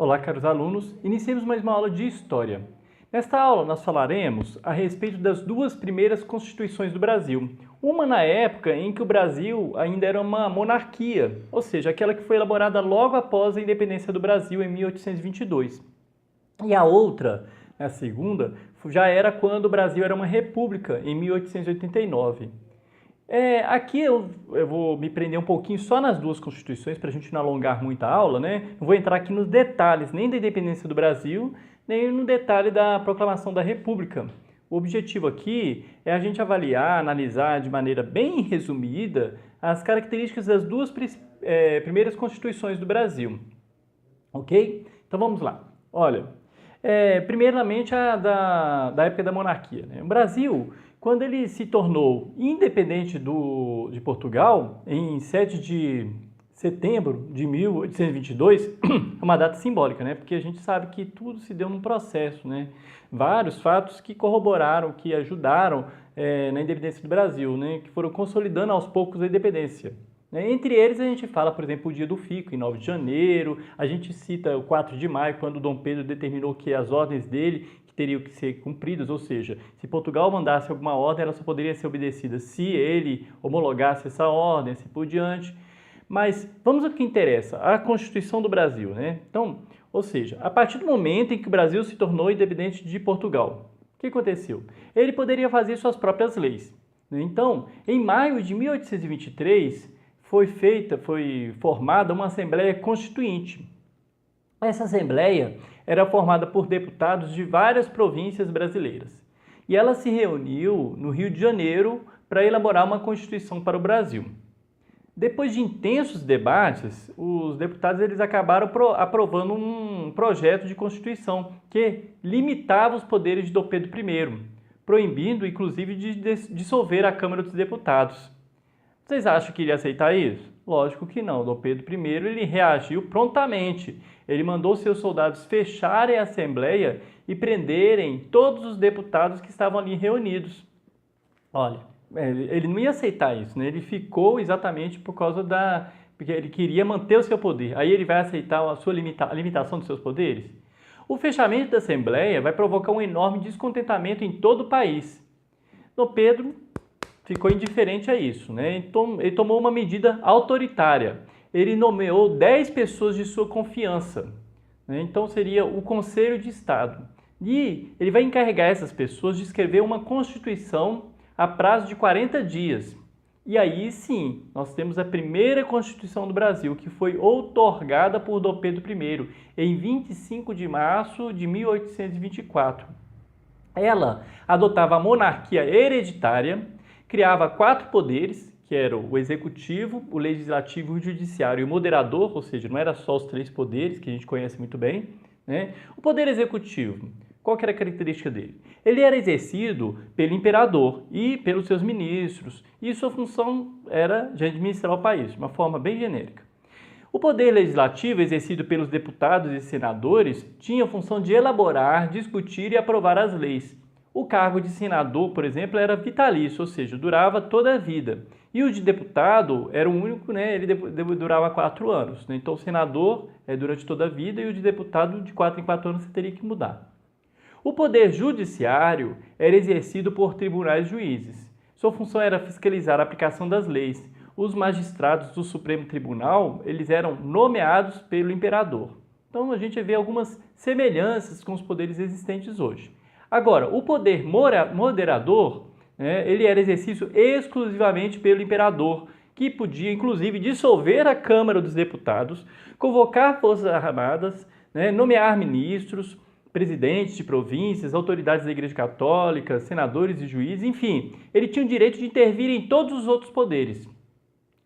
Olá, caros alunos. Iniciemos mais uma aula de História. Nesta aula, nós falaremos a respeito das duas primeiras constituições do Brasil. Uma na época em que o Brasil ainda era uma monarquia, ou seja, aquela que foi elaborada logo após a independência do Brasil, em 1822. E a outra, a segunda, já era quando o Brasil era uma república, em 1889. Aqui eu vou me prender um pouquinho só nas duas constituições para a gente não alongar muito a aula, né? Não vou entrar aqui nos detalhes nem da independência do Brasil, nem no detalhe da proclamação da República. O objetivo aqui é a gente avaliar, analisar de maneira bem resumida as características das duas primeiras constituições do Brasil. Ok? Então vamos lá. Olha, primeiramente a da época da monarquia, né? O Brasil, quando ele se tornou independente de Portugal, em 7 de setembro de 1822, é uma data simbólica, né? Porque a gente sabe que tudo se deu num processo, né? Vários fatos que corroboraram, que ajudaram na independência do Brasil, né? Que foram consolidando aos poucos a independência. Entre eles a gente fala, por exemplo, o Dia do Fico, em 9 de janeiro, a gente cita o 4 de maio, quando Dom Pedro determinou que as ordens dele teriam que ser cumpridas, ou seja, se Portugal mandasse alguma ordem, ela só poderia ser obedecida se ele homologasse essa ordem, assim por diante. Mas vamos ao que interessa, a Constituição do Brasil, né? Então, ou seja, a partir do momento em que o Brasil se tornou independente de Portugal, o que aconteceu? Ele poderia fazer suas próprias leis, né? Então, em maio de 1823, foi formada uma Assembleia Constituinte. Essa Assembleia era formada por deputados de várias províncias brasileiras. E ela se reuniu no Rio de Janeiro para elaborar uma Constituição para o Brasil. Depois de intensos debates, os deputados acabaram aprovando um projeto de Constituição que limitava os poderes de Dom Pedro I, proibindo, inclusive, de dissolver a Câmara dos Deputados. Vocês acham que ele ia aceitar isso? Lógico que não. Dom Pedro I ele reagiu prontamente. Ele mandou seus soldados fecharem a Assembleia e prenderem todos os deputados que estavam ali reunidos. Olha, ele não ia aceitar isso, né? Ele ficou exatamente por causa porque ele queria manter o seu poder. Aí ele vai aceitar a limitação dos seus poderes? O fechamento da Assembleia vai provocar um enorme descontentamento em todo o país. Dom Pedro ficou indiferente a isso, né? Então, ele tomou uma medida autoritária. Ele nomeou 10 pessoas de sua confiança, né? Então seria o Conselho de Estado. E ele vai encarregar essas pessoas de escrever uma Constituição a prazo de 40 dias. E aí sim, nós temos a primeira Constituição do Brasil, que foi outorgada por Dom Pedro I, em 25 de março de 1824. Ela adotava a monarquia hereditária, criava 4 poderes, que eram o executivo, o legislativo, o judiciário e o moderador, ou seja, não era só os 3 poderes, que a gente conhece muito bem, né? O poder executivo, qual que era a característica dele? Ele era exercido pelo imperador e pelos seus ministros, e sua função era de administrar o país, de uma forma bem genérica. O poder legislativo, exercido pelos deputados e senadores, tinha a função de elaborar, discutir e aprovar as leis. O cargo de senador, por exemplo, era vitalício, ou seja, durava toda a vida. E o de deputado era o único, né? Ele durava 4 anos. Né? Então, o senador é durante toda a vida e o de deputado, de 4 em 4 anos, você teria que mudar. O poder judiciário era exercido por tribunais juízes. Sua função era fiscalizar a aplicação das leis. Os magistrados do Supremo Tribunal, eles eram nomeados pelo imperador. Então, a gente vê algumas semelhanças com os poderes existentes hoje. Agora, o poder moderador, né, ele era exercido exclusivamente pelo imperador, que podia, inclusive, dissolver a Câmara dos Deputados, convocar forças armadas, né, nomear ministros, presidentes de províncias, autoridades da Igreja Católica, senadores e juízes, enfim, ele tinha o direito de intervir em todos os outros poderes.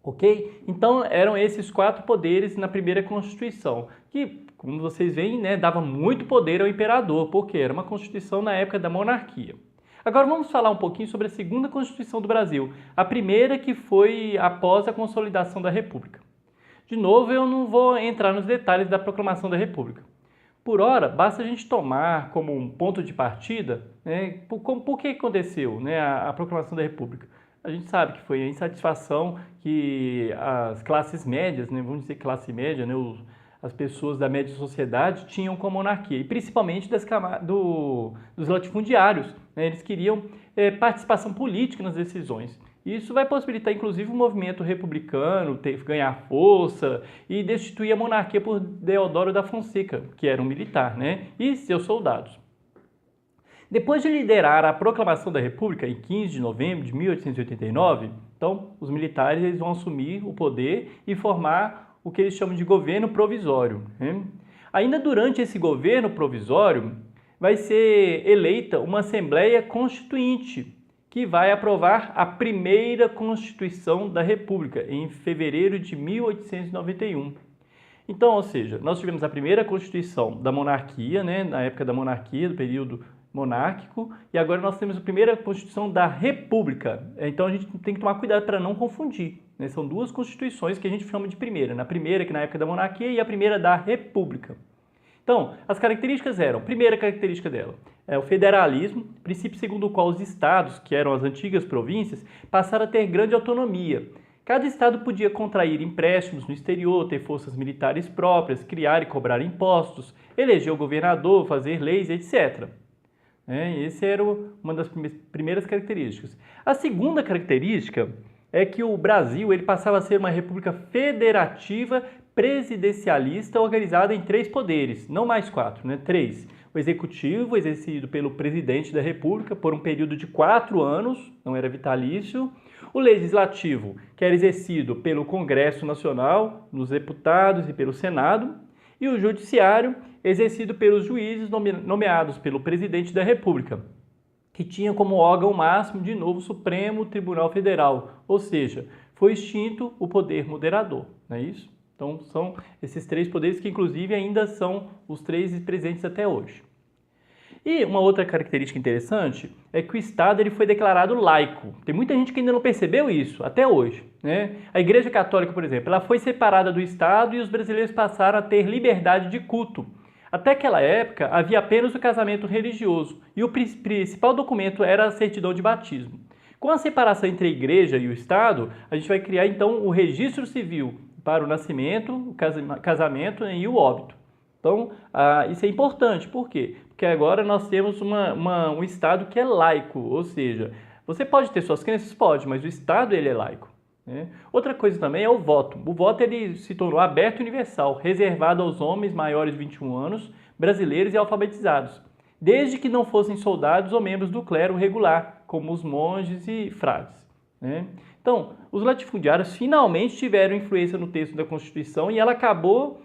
Ok? Então, eram esses 4 poderes na primeira Constituição, que, como vocês veem, né, dava muito poder ao imperador, porque era uma Constituição na época da monarquia. Agora vamos falar um pouquinho sobre a segunda Constituição do Brasil, a primeira que foi após a consolidação da República. De novo, eu não vou entrar nos detalhes da proclamação da República. Por ora, basta a gente tomar como um ponto de partida, né, por que aconteceu, né, a proclamação da República. A gente sabe que foi a insatisfação que as classes médias, né, vamos dizer classe média, né, as pessoas da média sociedade tinham com a monarquia, e principalmente dos latifundiários, né? Eles queriam participação política nas decisões. Isso vai possibilitar, inclusive, o movimento republicano ganhar força e destituir a monarquia por Deodoro da Fonseca, que era um militar, né? E seus soldados. Depois de liderar a proclamação da República em 15 de novembro de 1889, então, os militares eles vão assumir o poder e formar o que eles chamam de governo provisório, né? Ainda durante esse governo provisório, vai ser eleita uma Assembleia Constituinte, que vai aprovar a primeira Constituição da República, em fevereiro de 1891. Então, ou seja, nós tivemos a primeira Constituição da monarquia, né, na época da monarquia, do período monárquico, e agora nós temos a primeira Constituição da República. Então a gente tem que tomar cuidado para não confundir, né? São duas constituições que a gente chama de primeira. Na primeira, que na época da monarquia, e a primeira da República. Então, as características eram, primeira característica dela, é o federalismo, princípio segundo o qual os estados, que eram as antigas províncias, passaram a ter grande autonomia. Cada estado podia contrair empréstimos no exterior, ter forças militares próprias, criar e cobrar impostos, eleger o governador, fazer leis, etc. Essa era uma das primeiras características. A segunda característica é que o Brasil ele passava a ser uma república federativa presidencialista organizada em 3 poderes, não mais 4, né? 3. O executivo, exercido pelo presidente da República por um período de 4 anos, não era vitalício. O legislativo, que era exercido pelo Congresso Nacional, nos deputados e pelo Senado. E o judiciário, exercido pelos juízes nomeados pelo presidente da República, que tinha como órgão máximo, de novo, o Supremo Tribunal Federal, ou seja, foi extinto o poder moderador, não é isso? Então, são esses 3 poderes que, inclusive, ainda são os 3 presentes até hoje. E uma outra característica interessante é que o Estado ele foi declarado laico. Tem muita gente que ainda não percebeu isso, até hoje, né? A Igreja Católica, por exemplo, ela foi separada do Estado e os brasileiros passaram a ter liberdade de culto. Até aquela época, havia apenas o casamento religioso e o principal documento era a certidão de batismo. Com a separação entre a Igreja e o Estado, a gente vai criar, então, o registro civil para o nascimento, o casamento e o óbito. Então, isso é importante. Por quê? Porque agora nós temos um Estado que é laico, ou seja, você pode ter suas crenças? Pode, mas o Estado ele é laico, né? Outra coisa também é o voto. O voto ele se tornou aberto e universal, reservado aos homens maiores de 21 anos, brasileiros e alfabetizados, desde que não fossem soldados ou membros do clero regular, como os monges e frades, né? Então, os latifundiários finalmente tiveram influência no texto da Constituição e ela acabou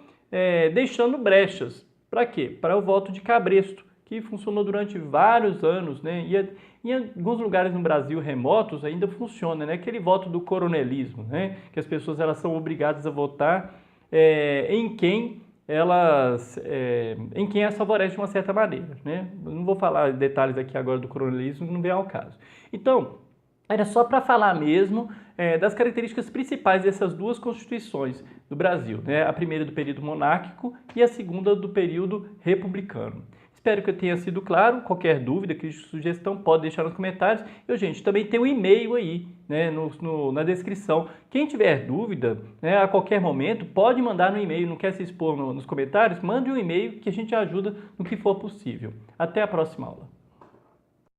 deixando brechas. Para quê? Para o voto de cabresto, que funcionou durante vários anos, né? E em alguns lugares no Brasil remotos ainda funciona, né? Aquele voto do coronelismo, né? Que as pessoas elas são obrigadas a votar em quem as favorece de uma certa maneira, né? Eu não vou falar detalhes aqui agora do coronelismo, não vem ao caso. Então, era só para falar mesmo das características principais dessas 2 constituições do Brasil, né? A primeira do período monárquico e a segunda do período republicano. Espero que eu tenha sido claro. Qualquer dúvida, crítica, sugestão, pode deixar nos comentários. Gente, também tem um e-mail aí, né, na descrição. Quem tiver dúvida, né, a qualquer momento, pode mandar no e-mail. Não quer se expor nos comentários? Mande um e-mail que a gente ajuda no que for possível. Até a próxima aula.